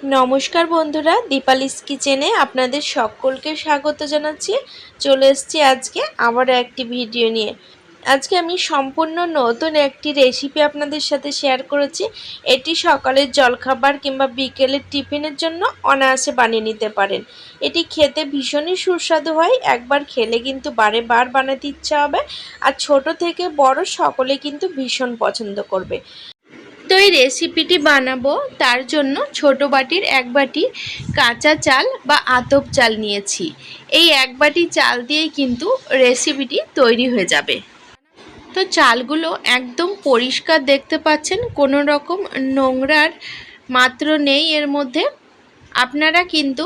নমস্কার বন্ধুরা, দীপালিস কিচেনে আপনাদের সকলকে স্বাগত জানাচ্ছি। চলে এসেছি আজকে আবারও একটি ভিডিও নিয়ে। আজকে আমি সম্পূর্ণ নতুন একটি রেসিপি আপনাদের সাথে শেয়ার করেছি। এটি সকালের জলখাবার কিংবা বিকেলের টিফিনের জন্য অনায়াসে বানিয়ে নিতে পারেন। এটি খেতে ভীষণই সুস্বাদু হয়, একবার খেলে কিন্তু বারে বার বানাতে ইচ্ছা হবে। আর ছোট থেকে বড় সকলে কিন্তু ভীষণ পছন্দ করবে। তো এই রেসিপিটি বানাবো, তার জন্য ছোট বাটির এক বাটি কাঁচা চাল বা আতপ চাল নিয়েছি। এই এক বাটি চাল দিয়েই কিন্তু রেসিপিটি তৈরি হয়ে যাবে। তো চালগুলো একদম পরিষ্কার দেখতে পাচ্ছেন, কোনো রকম নোংরার মাত্র নেই এর মধ্যে। আপনারা কিন্তু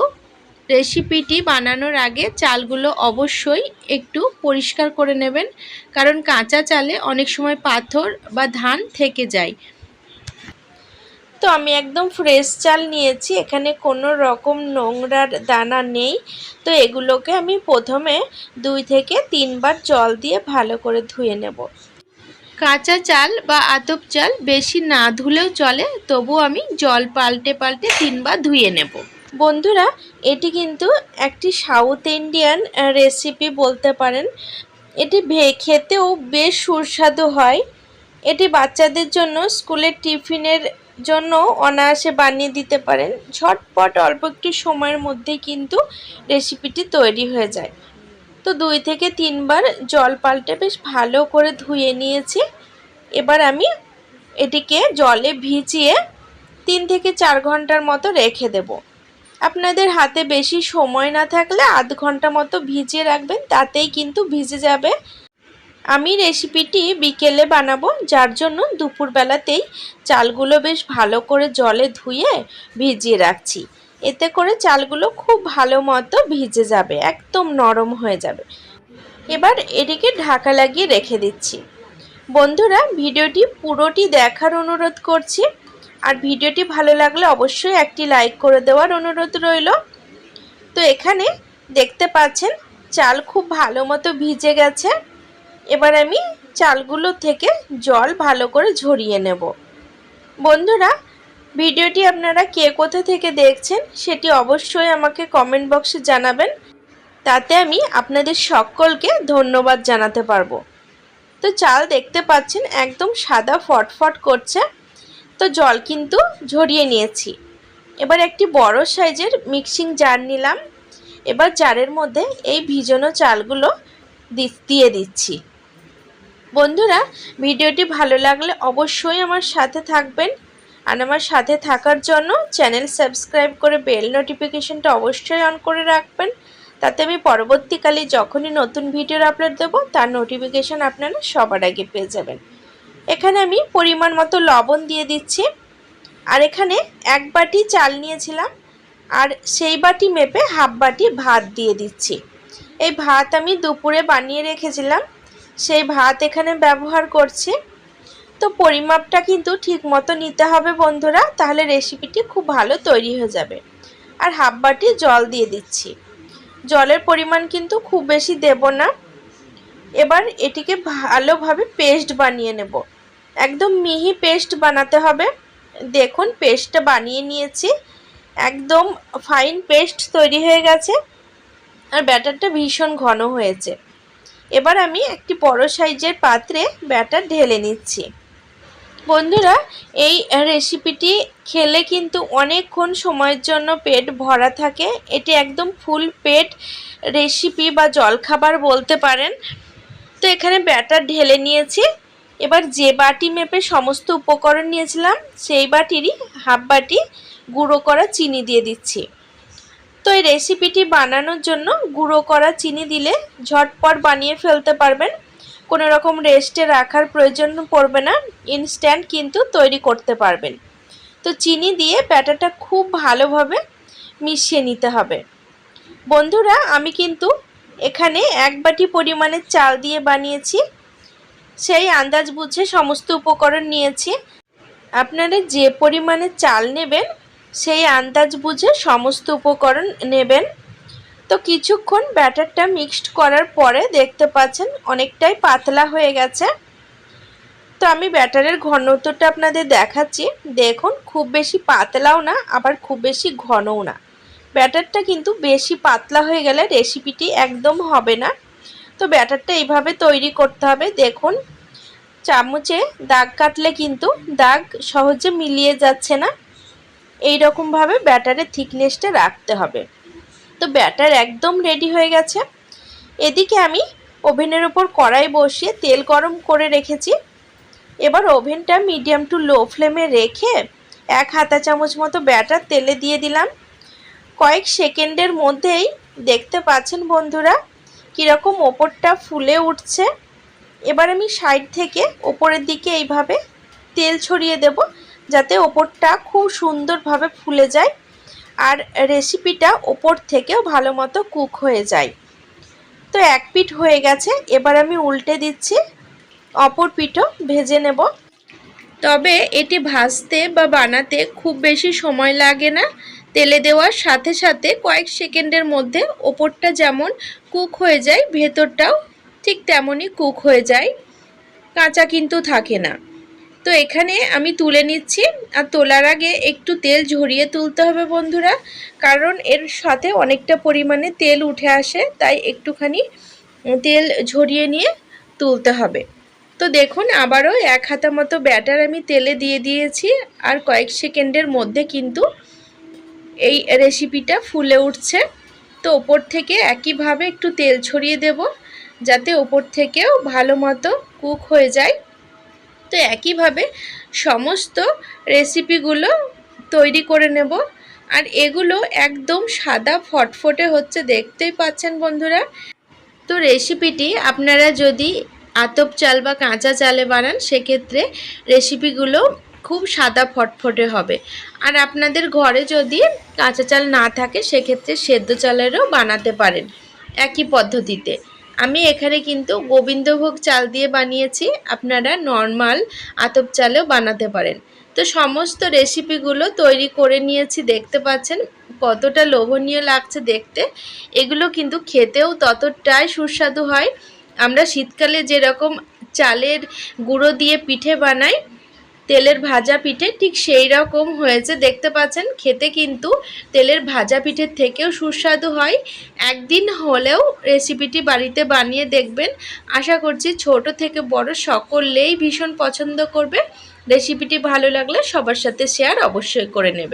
রেসিপিটি বানানোর আগে চালগুলো অবশ্যই একটু পরিষ্কার করে নেবেন, কারণ কাঁচা চালে অনেক সময় পাথর বা ধান থেকে যায়। তো আমি একদম ফ্রেশ চাল নিয়েছি, এখানে কোনো রকম নোংরার দানা নেই। তো এগুলোকে আমি প্রথমে 2 থেকে 3 বার জল দিয়ে ভালো করে ধুয়ে নেব। কাঁচা চাল বা আতপ চাল বেশি না ধুলেও চলে, তবু আমি জল পাল্টে পাল্টে 3 বার ধুয়ে নেব। বন্ধুরা, এটি কিন্তু একটি সাউথ ইন্ডিয়ান রেসিপি বলতে পারেন। এটি খেতেও বেশ সুস্বাদু হয়। এটি বাচ্চাদের জন্য স্কুলের টিফিনের জন্য অনায়াসে বানিয়ে দিতে পারেন। ঝটপট অল্প একটু সময়ের মধ্যেই কিন্তু রেসিপিটি তৈরি হয়ে যায়। তো 2 থেকে 3 বার জল পাল্টে বেশ ভালো করে ধুয়ে নিয়েছি। এবার আমি এটিকে জলে ভিজিয়ে 3 থেকে 4 ঘন্টার মতো রেখে দেব। আপনাদের হাতে বেশি সময় না থাকলে আধ ঘন্টা মতো ভিজিয়ে রাখবেন, তাতেই কিন্তু ভিজে যাবে। আমি রেসিপিটি বিকেলে বানাবো, যার জন্য দুপুরবেলাতেই চালগুলো বেশ ভালো করে জলে ধুয়ে ভিজিয়ে রাখছি। এতে করে চালগুলো খুব ভালো মতো ভিজে যাবে, একদম নরম হয়ে যাবে। এবার এটিকে ঢাকা লাগিয়ে রেখে দিচ্ছি। বন্ধুরা, ভিডিওটি পুরোটি দেখার অনুরোধ করছি। আর ভিডিওটি ভালো লাগলে অবশ্যই একটি লাইক করে দেওয়ার অনুরোধ রইল। তো এখানে দেখতে পাচ্ছেন চাল খুব ভালো মতো ভিজে গেছে। এবার আমি চালগুলো থেকে জল ভালো করে ঝরিয়ে নেব। বন্ধুরা, ভিডিওটি আপনারা কে কোথা থেকে দেখছেন সেটি অবশ্যই আমাকে কমেন্ট বক্সে জানাবেন, তাতে আমি আপনাদের সকলকে ধন্যবাদ জানাতে পারবো। তো চাল দেখতে পাচ্ছেন একদম সাদা ফটফট করছে। তো জল কিন্তু ঝরিয়ে নিয়েছি। এবার একটি বড় সাইজের মিক্সিং জার নিলাম। এবার জারের মধ্যে এই ভিজানো চালগুলো দিয়ে দিচ্ছি। বন্ধুরা, ভিডিওটি ভালো লাগলে অবশ্যই আমার সাথে থাকবেন। আর আমার সাথে থাকার জন্য চ্যানেল সাবস্ক্রাইব করে বেল নোটিফিকেশনটা অবশ্যই অন করে রাখবেন, তাতে আমি পরবর্তীকালে যখনই নতুন ভিডিওর আপলোড দেব তার নোটিফিকেশন আপনারা সবার আগে পেয়ে যাবেন। এখানে আমি পরিমাণ মতো লবণ দিয়ে দিচ্ছি। আর এখানে এক বাটি চাল নিয়েছিলাম, আর সেই বাটি মেপে হাফ বাটি ভাত দিয়ে দিচ্ছি। এই ভাত আমি দুপুরে বানিয়ে রেখেছিলাম, সেই ভাত এখানে ব্যবহার করছি। তো পরিমাপটা কিন্তু ঠিক মতো নিতে হবে বন্ধুরা, তাহলে রেসিপিটি খুব ভালো তৈরি হয়ে যাবে। আর হাফ বাটি জল দিয়ে দিচ্ছি। জলের পরিমাণ কিন্তু খুব বেশি দেব না। এবার এটিকে ভালোভাবে পেস্ট বানিয়ে নেব, একদম মিহি পেস্ট বানাতে হবে। দেখুন, পেস্টটা বানিয়ে নিয়েছি, একদম ফাইন পেস্ট তৈরি হয়ে গেছে। আর ব্যাটারটা ভীষণ ঘন হয়েছে। এবার আমি একটি বড় সাইজের পাত্রে ব্যাটার ঢেলে নিচ্ছি। বন্ধুরা, এই রেসিপিটি খেলে কিন্তু অনেকক্ষণ সময়ের জন্য পেট ভরা থাকে। এটি একদম ফুল পেট রেসিপি বা জলখাবার বলতে পারেন। তো এখানে ব্যাটার ঢেলে নিয়েছি। এবার যে বাটি মেপে সমস্ত উপকরণ নিয়েছিলাম সেই বাটিরই হাফ বাটি গুঁড়ো করা চিনি দিয়ে দিচ্ছি। তো এই রেসিপিটি বানানোর জন্য গুঁড়ো করা চিনি দিলে ঝটপট বানিয়ে ফেলতে পারবেন, কোনো রকম রেস্টে রাখার প্রয়োজন পড়বে না, ইনস্ট্যান্ট কিন্তু তৈরি করতে পারবেন। তো চিনি দিয়ে ব্যাটারটা খুব ভালোভাবে মিশিয়ে নিতে হবে। বন্ধুরা, আমি কিন্তু এখানে এক বাটি পরিমাণের চাল দিয়ে বানিয়েছি, সেই আন্দাজ বুঝে সমস্ত উপকরণ নিয়েছি। আপনারা যে পরিমাণে চাল নেবেন সেই আন্দাজ বুঝে সমস্ত উপকরণ নেবেন। তো কিছুক্ষণ ব্যাটারটা মিক্সড করার পরে দেখতে পাচ্ছেন অনেকটাই পাতলা হয়ে গেছে। তো আমি ব্যাটারের ঘনত্বটা আপনাদের দেখাচ্ছি। দেখুন, খুব বেশি পাতলাও না আবার খুব বেশি ঘনও না। ব্যাটারটা কিন্তু বেশি পাতলা হয়ে গেলে রেসিপিটি একদম হবে না। তো ব্যাটারটা এইভাবে তৈরি করতে হবে। দেখুন, চামচে দাগ কাটলে কিন্তু দাগ সহজে মিলিয়ে যাচ্ছে না। এই রকমভাবে ব্যাটারের থিকনেসটা রাখতে হবে। তো ব্যাটার একদম রেডি হয়ে গেছে। এদিকে আমি ওভেনের ওপর কড়াই বসিয়ে তেল গরম করে রেখেছি। এবার ওভেনটা মিডিয়াম টু লো ফ্লেমে রেখে 1 হাতা চামচ মতো ব্যাটার তেলে দিয়ে দিলাম। কয়েক সেকেন্ডের মধ্যেই দেখতে পাচ্ছেন বন্ধুরা কীরকম ওপরটা ফুলে উঠছে। এবার আমি সাইড থেকে ওপরের দিকে এইভাবে তেল ছড়িয়ে দেব, যাতে ওপরটা খুব সুন্দরভাবে ফুলে যায় আর রেসিপিটা ওপর থেকেও ভালো মতো কুক হয়ে যায়। তো এক পিঠ হয়ে গেছে, এবার আমি উল্টে দিচ্ছি, অপর পিঠও ভেজে নেব। তবে এটি ভাজতে বা বানাতে খুব বেশি সময় লাগে না। তেলে দেওয়ার সাথে সাথে কয়েক সেকেন্ডের মধ্যে ওপরটা যেমন কুক হয়ে যায়, ভেতরটাও ঠিক তেমনই কুক হয়ে যায়, কাঁচা কিন্তু থাকে না। তো এখানে আমি তুলে নিচ্ছি। আর তোলার আগে একটু তেল ঝরিয়ে তুলতে হবে বন্ধুরা, কারণ এর সাথে অনেকটা পরিমাণে তেল উঠে আসে, তাই একটুখানি তেল ঝরিয়ে নিয়ে তুলতে হবে। তো দেখুন, আবারও 1 হাতা মতো ব্যাটার আমি তেলে দিয়ে দিয়েছি, আর কয়েক সেকেন্ডের মধ্যে কিন্তু এই রেসিপিটা ফুলে উঠছে। তো ওপর থেকে একইভাবে একটু তেল ছড়িয়ে দেব, যাতে ওপর থেকেও ভালো মতো কুক হয়ে যায়। তো একইভাবে সমস্ত রেসিপিগুলো তৈরি করে নেব। আর এগুলো একদম সাদা ফটফটে হচ্ছে, দেখতেই পাচ্ছেন বন্ধুরা। তো রেসিপিটি আপনারা যদি আতপ চাল বা কাঁচা চালে বানান, সেক্ষেত্রে রেসিপিগুলো খুব সাদা ফটফটে হবে। আর আপনাদের ঘরে যদি কাঁচা চাল না থাকে, সেক্ষেত্রে সেদ্ধ চালেরও বানাতে পারেন একই পদ্ধতিতে। আমি এখানে কিন্তু গোবিন্দভোগ চাল দিয়ে বানিয়েছি, আপনারা নর্মাল আতপ চালেও বানাতে পারেন। তো সমস্ত রেসিপিগুলো তৈরি করে নিয়েছি, দেখতে পাচ্ছেন কতটা লোভনীয় লাগছে দেখতে। এগুলো কিন্তু খেতেও ততটাই সুস্বাদু হয়। আমরা শীতকালে যেরকম চালের গুঁড়ো দিয়ে পিঠে বানাই, তেলের ভাজা পিঠে, ঠিক সেই রকম হয়েছে, দেখতে পাচ্ছেন। খেতে কিন্তু তেলের ভাজা পিঠের থেকেও সুস্বাদু হয়। একদিন হলেও রেসিপিটি বাড়িতে বানিয়ে দেখবেন। আশা করছি ছোট থেকে বড় সকলেই ভীষণ পছন্দ করবে। রেসিপিটি ভালো লাগলে সবার সাথে শেয়ার অবশ্যই করে নেবে।